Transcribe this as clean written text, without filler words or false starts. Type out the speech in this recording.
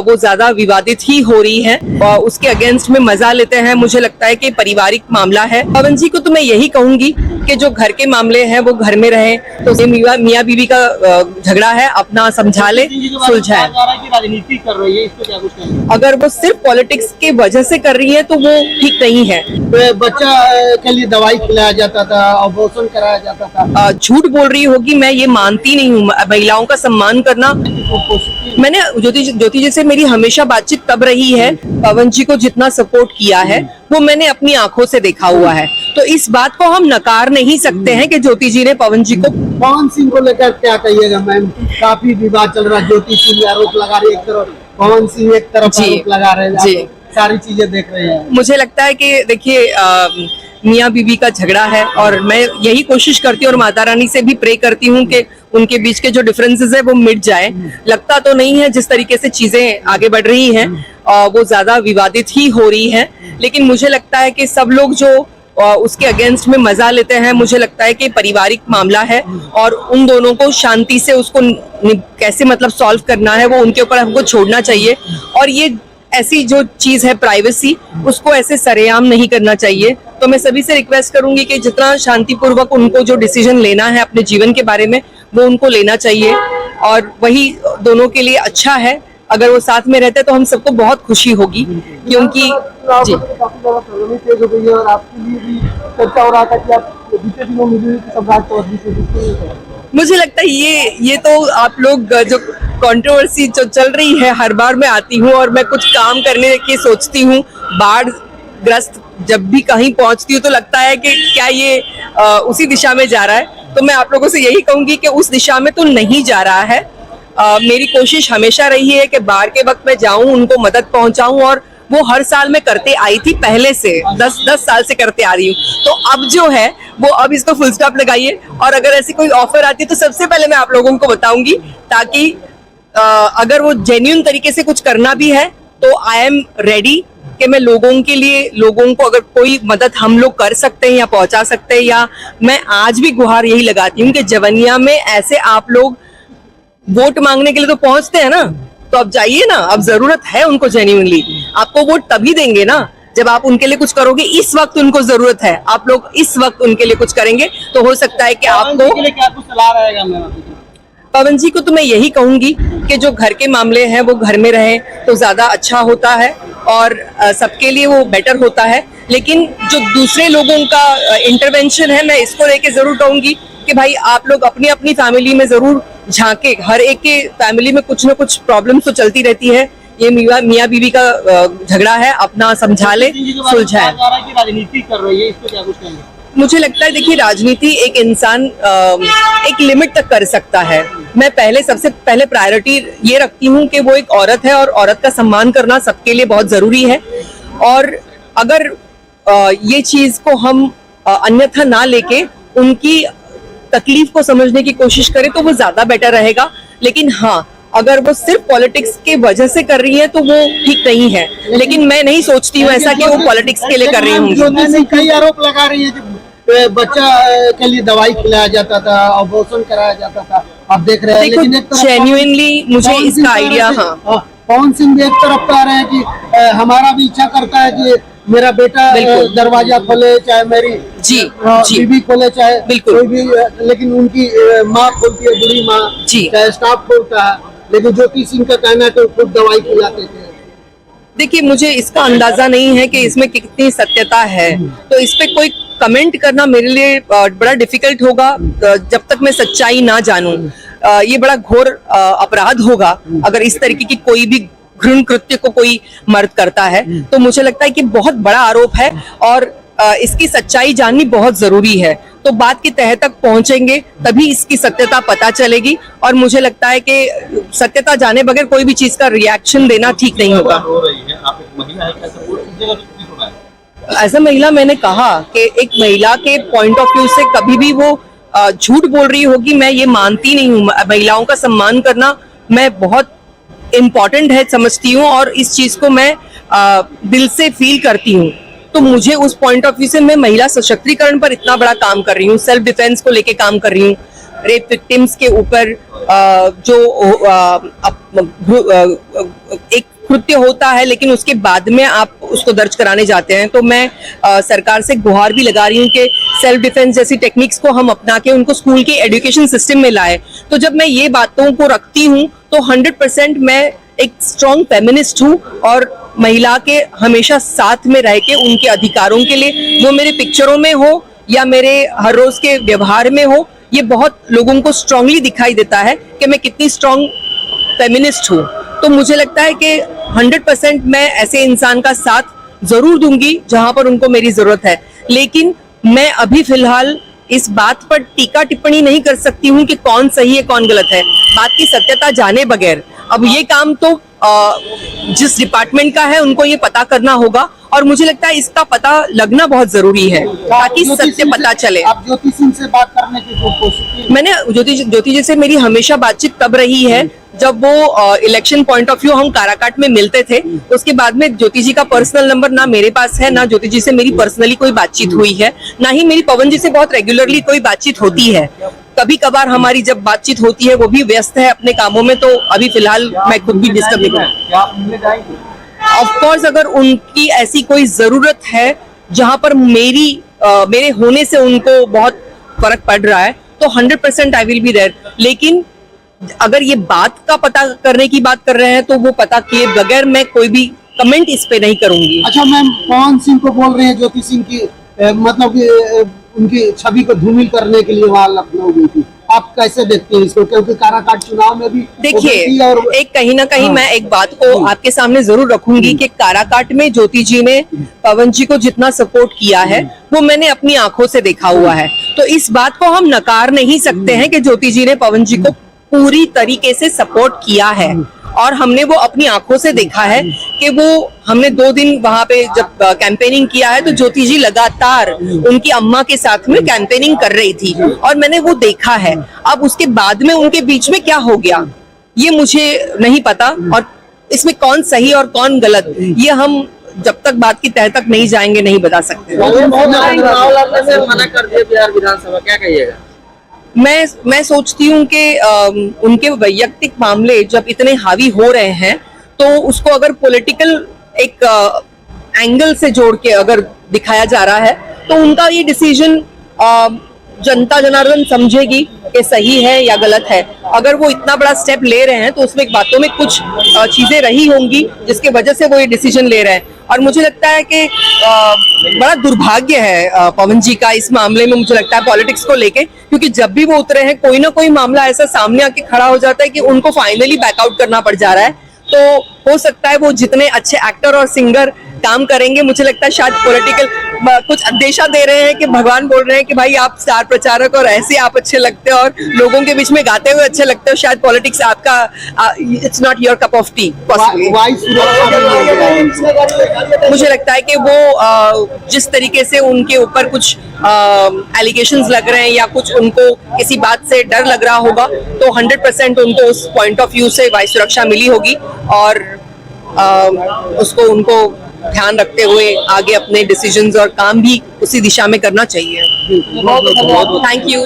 वो ज्यादा विवादित ही हो रही है। उसके अगेंस्ट में मजा लेते हैं। मुझे लगता है कि पारिवारिक मामला है। पवन जी को तो मैं यही कहूंगी कि जो घर के मामले हैं वो घर में रहे। तो मियाँ बीवी का झगड़ा है, अपना समझा ले, सुलझाए। राजनीति कर रही है, इस पे क्या कुछ कहेंगे? अगर वो सिर्फ पॉलिटिक्स की वजह से कर रही है तो वो ठीक नहीं है। बच्चा के लिए दवाई खिलाया जाता था, अबॉर्शन कराया जाता था। झूठ बोल रही होगी, मैं ये मानती नहीं हूँ। महिलाओं का सम्मान करना, मैंने ज्योति जी से मेरी हमेशा बातचीत तब रही है। पवन जी को जितना सपोर्ट किया है वो मैंने अपनी आंखों से देखा हुआ है। तो इस बात को हम नकार नहीं सकते हैं कि ज्योति जी ने पवन जी को। पवन सिंह को लेकर क्या कहिएगा मैम? काफी विवाद चल रहा है, ज्योति सिंह आरोप लगा रही है एक तरफ, पवन सिंह एक तरफ आरोप लगा रहे हैं। जी, सारी चीजें देख रहे हैं। मुझे लगता है कि देखिए, मियाँ बीवी का झगड़ा है और मैं यही कोशिश करती हूँ और माता रानी से भी प्रे करती हूँ कि उनके बीच के जो डिफरेंसेस है वो मिट जाए। लगता तो नहीं है जिस तरीके से चीजें आगे बढ़ रही हैं वो ज्यादा विवादित ही हो रही है। लेकिन मुझे लगता है कि सब लोग जो उसके अगेंस्ट में मजा लेते हैं, मुझे लगता है कि पारिवारिक मामला है और उन दोनों को शांति से उसको कैसे मतलब सॉल्व करना है वो उनके ऊपर हमको छोड़ना चाहिए। और ये ऐसी जो चीज है प्राइवेसी, उसको ऐसे सरेआम नहीं करना चाहिए। तो मैं सभी से रिक्वेस्ट करूंगी कि जितना शांतिपूर्वक उनको जो डिसीजन लेना है अपने जीवन के बारे में वो उनको लेना चाहिए और वही दोनों के लिए अच्छा है। अगर वो साथ में रहते तो हम सबको बहुत खुशी होगी, क्योंकि जी और आपके लिए भी चर्चा हो रहा था कि आप बीते दिनों मिली सम्राट चौधरी से। मुझे लगता है ये तो आप लोग जो कंट्रोवर्सी जो चल रही है, हर बार मैं आती हूँ और मैं कुछ काम करने की सोचती हूँ। बाढ़ ग्रस्त जब भी कहीं पहुंचती हूँ तो लगता है कि क्या ये उसी दिशा में जा रहा है। तो मैं आप लोगों से यही कहूंगी कि उस दिशा में तो नहीं जा रहा है। मेरी कोशिश हमेशा रही है कि बाढ़ के वक्त मैं जाऊं, उनको मदद पहुंचाऊं और वो हर साल मैं करते आई थी, पहले से 10 साल से करते आ रही हूँ। तो अब जो है वो अब इसको फुल स्टॉप लगाइए और अगर ऐसी कोई ऑफर आती है तो सबसे पहले मैं आप लोगों को बताऊंगी, ताकि अगर वो जेन्युइन तरीके से कुछ करना भी है तो आई एम रेडी कि मैं लोगों के लिए, लोगों को अगर कोई मदद हम लोग कर सकते हैं या पहुंचा सकते हैं। या मैं आज भी गुहार यही लगाती हूँ कि जवनिया में ऐसे आप लोग वोट मांगने के लिए तो पहुंचते हैं ना, तो अब जाइए ना, अब जरूरत है उनको जेन्युइनली। आपको वोट तभी देंगे ना जब आप उनके लिए कुछ करोगे। इस वक्त उनको जरूरत है, आप लोग इस वक्त उनके लिए कुछ करेंगे तो हो सकता है कि आपको। क्या कुछ सलाह रहेगा मैम? पवन जी को तो मैं यही कहूंगी कि जो घर के मामले हैं वो घर में रहे तो ज्यादा अच्छा होता है और सबके लिए वो बेटर होता है। लेकिन जो दूसरे लोगों का इंटरवेंशन है, मैं इसको लेके जरूर कहूंगी कि भाई आप लोग अपनी अपनी फैमिली में जरूर झांके। हर एक के फैमिली में कुछ ना कुछ प्रॉब्लम तो चलती रहती है। ये मियाँ बीवी का झगड़ा है, अपना समझा ले, सुलझाए। राजनीति कर रही है, इस पे क्या कुछ कहेंगे? मुझे लगता है देखिए, राजनीति एक इंसान एक लिमिट तक कर सकता है। मैं सबसे पहले प्रायोरिटी ये रखती हूँ कि वो एक औरत है और औरत का सम्मान करना सबके लिए बहुत जरूरी है। और अगर ये चीज को हम अन्यथा ना लेके उनकी तकलीफ को समझने की कोशिश करें तो वो ज्यादा बेटर रहेगा। लेकिन हाँ, अगर वो सिर्फ पॉलिटिक्स के वजह से कर रही है तो वो ठीक नहीं है। लेकिन मैं नहीं सोचती हूँ ऐसा कि वो पॉलिटिक्स के लिए कर रही हूँ। कई आरोप लगा रही है, बच्चा के लिए दवाई खिलाया जाता था, अबॉर्शन कराया जाता था, आप देख रहे हैं। देखो, जेन्युइनली मुझे इसका आइडिया, हाँ, पवन सिंह भी एक तरफ कह रहे हैं कि हमारा भी इच्छा करता है कि मेरा बेटा दरवाजा खोले, चाहे मेरी बीवी खोले, चाहे कोई भी, लेकिन उनकी माँ खोलती है, बुढ़ी माँ, चाहे स्टाफ खोलता है। लेकिन ज्योति सिंह का कहना है कि खुद दवाई खिलाते थे। देखिए, मुझे इसका अंदाजा नहीं है कि इसमें कितनी सत्यता है, तो इस पे कोई कमेंट करना मेरे लिए बड़ा डिफिकल्ट होगा जब तक मैं सच्चाई ना जानूं। ये बड़ा घोर अपराध होगा अगर इस तरीके की कोई भी घृण कृत्य को कोई मर्द करता है। तो मुझे लगता है कि बहुत बड़ा आरोप है और इसकी सच्चाई जाननी बहुत जरूरी है। तो बात की तह तक पहुंचेंगे तभी इसकी सत्यता पता चलेगी। और मुझे लगता है कि सत्यता जाने बगैर कोई भी चीज का रिएक्शन देना ठीक नहीं होगा। एज अ महिला मैंने कहा कि एक महिला के पॉइंट ऑफ व्यू से कभी भी वो झूठ बोल रही होगी, मैं ये मानती नहीं हूँ। महिलाओं का सम्मान करना मैं बहुत इम्पोर्टेंट है समझती हूँ और इस चीज को मैं दिल से फील करती हूँ। तो मुझे उस पॉइंट ऑफ व्यू से मैं महिला सशक्तिकरण पर इतना बड़ा काम कर रही हूँ, सेल्फ डिफेंस को लेके काम कर रही हूँ, रेप विक्टिम्स के ऊपर जो एक कृत्य होता है लेकिन उसके बाद में आप उसको दर्ज कराने जाते हैं, तो मैं सरकार से गुहार भी लगा रही हूँ कि सेल्फ डिफेंस जैसी टेक्निक्स को हम अपना के उनको स्कूल के एजुकेशन सिस्टम में लाए। तो जब मैं ये बातों को रखती हूँ तो 100% मैं एक स्ट्रॉन्ग फेमिनिस्ट हूँ और महिला के हमेशा साथ में रह के उनके अधिकारों के लिए, वो मेरे पिक्चरों में हो या मेरे हर रोज के व्यवहार में हो, ये बहुत लोगों को स्ट्रांगली दिखाई देता है कि मैं कितनी स्ट्रांग फेमिनिस्ट हूँ। तो मुझे लगता है कि 100% मैं ऐसे इंसान का साथ जरूर दूंगी जहां पर उनको मेरी जरूरत है, लेकिन मैं अभी फिलहाल इस बात पर टीका टिप्पणी नहीं कर सकती हूँ कि कौन सही है कौन गलत है, बात की सत्यता जाने बगैर। अब ये काम तो जिस डिपार्टमेंट का है उनको ये पता करना होगा और मुझे लगता है इसका पता लगना बहुत जरूरी है ताकि सत्य पता चले। आप ज्योति सिंह से बात करने की कोशिश की? मैंने ज्योति जी से मेरी हमेशा बातचीत तब रही है जब वो इलेक्शन पॉइंट ऑफ व्यू हम काराकाट में मिलते थे। उसके बाद में ज्योति जी का पर्सनल नंबर ना मेरे पास है, ना ज्योति जी से मेरी पर्सनली कोई बातचीत हुई है, ना ही मेरी पवन जी से बहुत रेगुलरली कोई बातचीत होती है। कभी कभार हमारी जब बातचीत होती है वो भी व्यस्त है अपने कामों में, तो अभी फिलहाल मैं खुद भी डिस्टर्ब नहीं करूँ। ऑफ कोर्स अगर उनकी ऐसी कोई जरूरत है जहां पर मेरे होने से उनको बहुत फर्क पड़ रहा है तो 100% आई विल बी देयर। लेकिन अगर ये बात का पता करने की बात कर रहे हैं तो वो पता किए बगैर मैं कोई भी कमेंट इस पे नहीं करूंगी। अच्छा मैम, पवन सिंह को बोल रहे हैं ज्योति सिंह की मतलब कि उनकी छवि को धूमिल करने के लिए वहां लखनऊ गई थी, आप कैसे देखते हैं इसको? क्योंकि काराकाट चुनाव में भी देखिए और एक कहीं ना कहीं मैं एक बात को आपके सामने जरूर रखूंगी कि काराकाट में ज्योति जी ने पवन जी को जितना सपोर्ट किया है वो मैंने अपनी आंखों से देखा हुआ है। तो इस बात को हम नकार नहीं सकते हैं कि ज्योति जी ने पवन जी को पूरी तरीके से सपोर्ट किया है और हमने वो अपनी आंखों से देखा है कि वो हमने 2 दिन वहां पे जब कैंपेनिंग किया है तो ज्योति जी लगातार उनकी अम्मा के साथ में कैंपेनिंग कर रही थी और मैंने वो देखा है। अब उसके बाद में उनके बीच में क्या हो गया ये मुझे नहीं पता और इसमें कौन सही और कौन गलत ये हम जब तक बात की तह तक नहीं जाएंगे नहीं बता सकते। मना कर दिया बिहार विधानसभा, क्या कहिएगा? मैं सोचती हूँ कि उनके वैयक्तिक मामले जब इतने हावी हो रहे हैं तो उसको अगर पॉलिटिकल एक एंगल से जोड़ के अगर दिखाया जा रहा है तो उनका ये डिसीजन जनता जनार्दन समझेगी कि सही है या गलत है। अगर वो इतना बड़ा स्टेप ले रहे हैं तो उसमें बातों में कुछ चीजें रही होंगी जिसके वजह से वो ये डिसीजन ले रहे हैं और मुझे लगता है कि बड़ा दुर्भाग्य है पवन जी का इस मामले में। मुझे लगता है पॉलिटिक्स को लेके, क्योंकि जब भी वो उतरे हैं कोई ना कोई मामला ऐसा सामने आके खड़ा हो जाता है कि उनको फाइनली बैकआउट करना पड़ जा रहा है। तो हो सकता है वो जितने अच्छे एक्टर और सिंगर काम करेंगे, मुझे लगता है शायद पॉलिटिकल कुछ अंदेशा दे रहे हैं कि भगवान बोल रहे हैं कि भाई आप स्टार प्रचारक और ऐसे आप अच्छे लगते हो और लोगों के बीच में गाते हुए अच्छे लगते हो, शायद पॉलिटिक्स आपका it's not your cup of T possibly. मुझे लगता है कि वो जिस तरीके से उनके ऊपर कुछ एलिगेशंस लग रहे हैं या कुछ उनको किसी बात से डर लग रहा होगा तो 100% उनको उस पॉइंट ऑफ व्यू से वायु सुरक्षा मिली होगी और उसको उनको ध्यान रखते हुए आगे अपने डिसीजंस और काम भी उसी दिशा में करना चाहिए। Thank you.